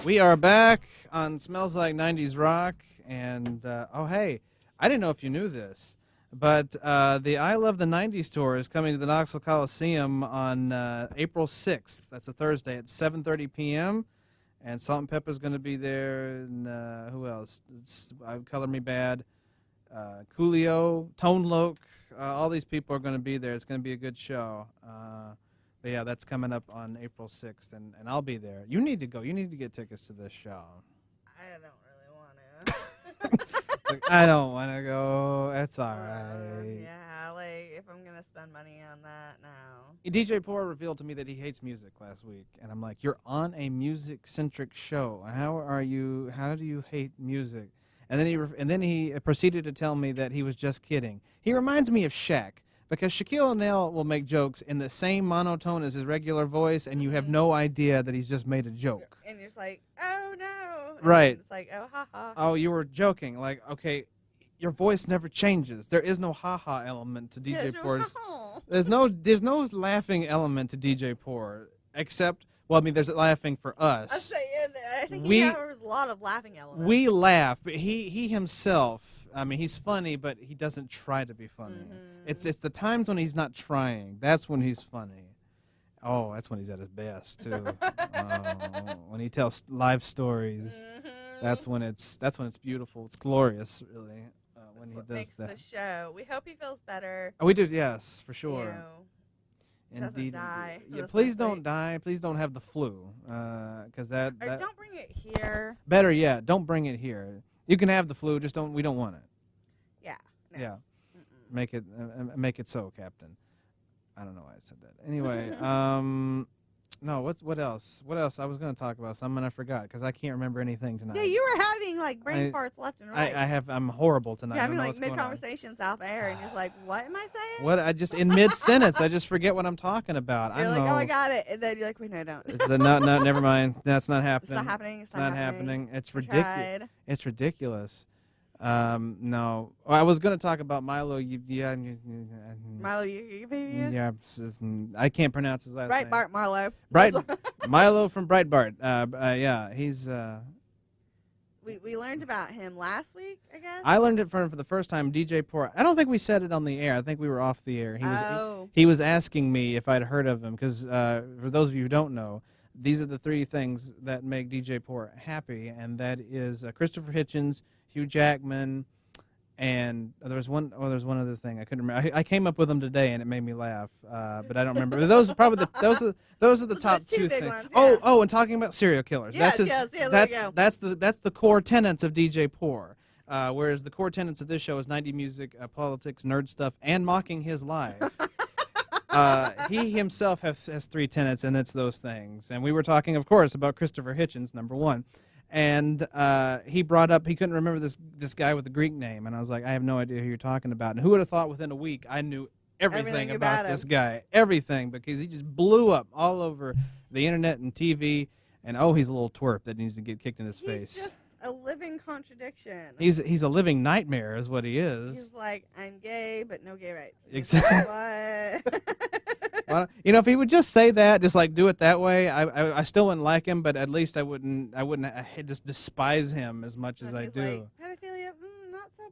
We are back on Smells Like 90's Rock, and oh hey, I didn't know if you knew this, but the I Love the 90's tour is coming to the Knoxville Coliseum on April 6th. That's a Thursday at 7:30 p.m. And Salt and Pepper's going to be there, and who else? Color Me Bad, Coolio, Tone Loc, all these people are going to be there. It's going to be a good show. But yeah, that's coming up on April 6th, and I'll be there. You need to go. You need to get tickets to this show. I don't really want to. It's like, I don't want to go. That's all right. Yeah, like, if I'm going to spend money on that now. DJ P.O.R revealed to me that he hates music last week, and I'm like, you're on a music-centric show. How do you hate music? And then he proceeded to tell me that he was just kidding. He reminds me of Shaq. Because Shaquille O'Neal will make jokes in the same monotone as his regular voice, and you have no idea that he's just made a joke. And you're just like, oh, no. And right. It's like, oh, ha-ha. Oh, you were joking. Like, okay, your voice never changes. There is no ha-ha element to DJ P.O.R.'s. There's no laughing element to DJ P.O.R. except, well, I mean, there's laughing for us. I think he has a lot of laughing elements. We laugh, but he himself, I mean, he's funny, but he doesn't try to be funny. It's the times when he's not trying. That's when he's funny. Oh, that's when he's at his best too. When he tells live stories, that's when it's beautiful. It's glorious, really. When he does makes that. The show. We hope he feels better. Oh, we do. Yes, for sure. You know. Indeed. Die yeah, please don't die. Please don't have the flu, because that. Or don't bring it here. Better yet, don't bring it here. You can have the flu, just don't. We don't want it. Yeah. No. Yeah. Make it so, Captain. I don't know why I said that. Anyway, no. What else? What else? I was going to talk about something and I forgot because I can't remember anything tonight. Yeah, you were having like brain farts left and right. I'm horrible tonight. You're having like mid conversations off air, and you're just like, "What am I saying?" What? I just in mid sentence, I just forget what I'm talking about. You're like, "Oh, I got it," and then you're like, "Wait, no, I don't." It's no, never mind. That's not happening. It's not happening. It's not happening. It's ridiculous. It's ridiculous. No. I was going to talk about Milo. Milo, yeah, I can't pronounce his last name. Breitbart Marlowe. Milo from Breitbart. Yeah, he's. We learned about him last week, I guess. I learned it from for the first time. DJ P.O.R. I don't think we said it on the air. I think we were off the air. He was asking me if I'd heard of him because for those of you who don't know, these are the three things that make DJ P.O.R. happy, and that is Christopher Hitchens, Hugh Jackman, and there was one other thing I couldn't remember. I came up with them today, and it made me laugh, but I don't remember. But those are probably those are the top two things. Ones, yeah. Oh, and talking about serial killers. Yes, that's the core tenets of DJ P.O.R. Whereas the core tenets of this show is 90 music, politics, nerd stuff, and mocking his life. He himself has three tenets, and it's those things. And we were talking, of course, about Christopher Hitchens, number one. And he brought up he couldn't remember this guy with the Greek name, and I was like, I have no idea who you're talking about. And who would have thought within a week I knew everything about this guy, everything, because he just blew up all over the internet and TV. And oh, he's a little twerp that needs to get kicked in his face. He's just a living contradiction. He's a living nightmare, is what he is. He's like, I'm gay, but no gay rights. Exactly. What? Well, you know, if he would just say that, just like do it that way, I still wouldn't like him, but at least I wouldn't just despise him as much as I do. Like, pedophilia, not so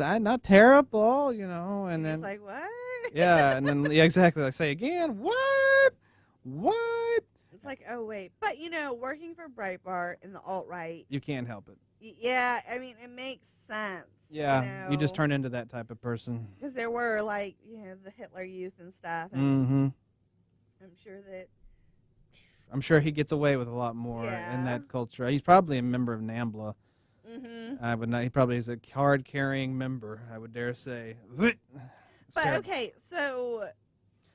bad. Not terrible, you know. And then like, what? Yeah, and then exactly. Like say again, what? It's like, oh wait, but you know, working for Breitbart in the alt-right, you can't help it. Yeah, I mean, it makes sense. Yeah, you just turn into that type of person. Because there were, like, you know, the Hitler Youth and stuff. And I'm sure he gets away with a lot more in that culture. He's probably a member of NAMBLA. I would not. He probably is a card-carrying member, I would dare say. But, okay, so...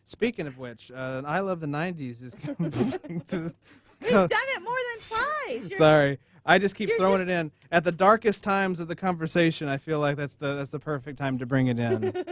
Speaking of which, I Love the 90's is coming to... You've done it more than twice. Sorry. I just keep throwing it in. At the darkest times of the conversation, I feel like that's the perfect time to bring it in.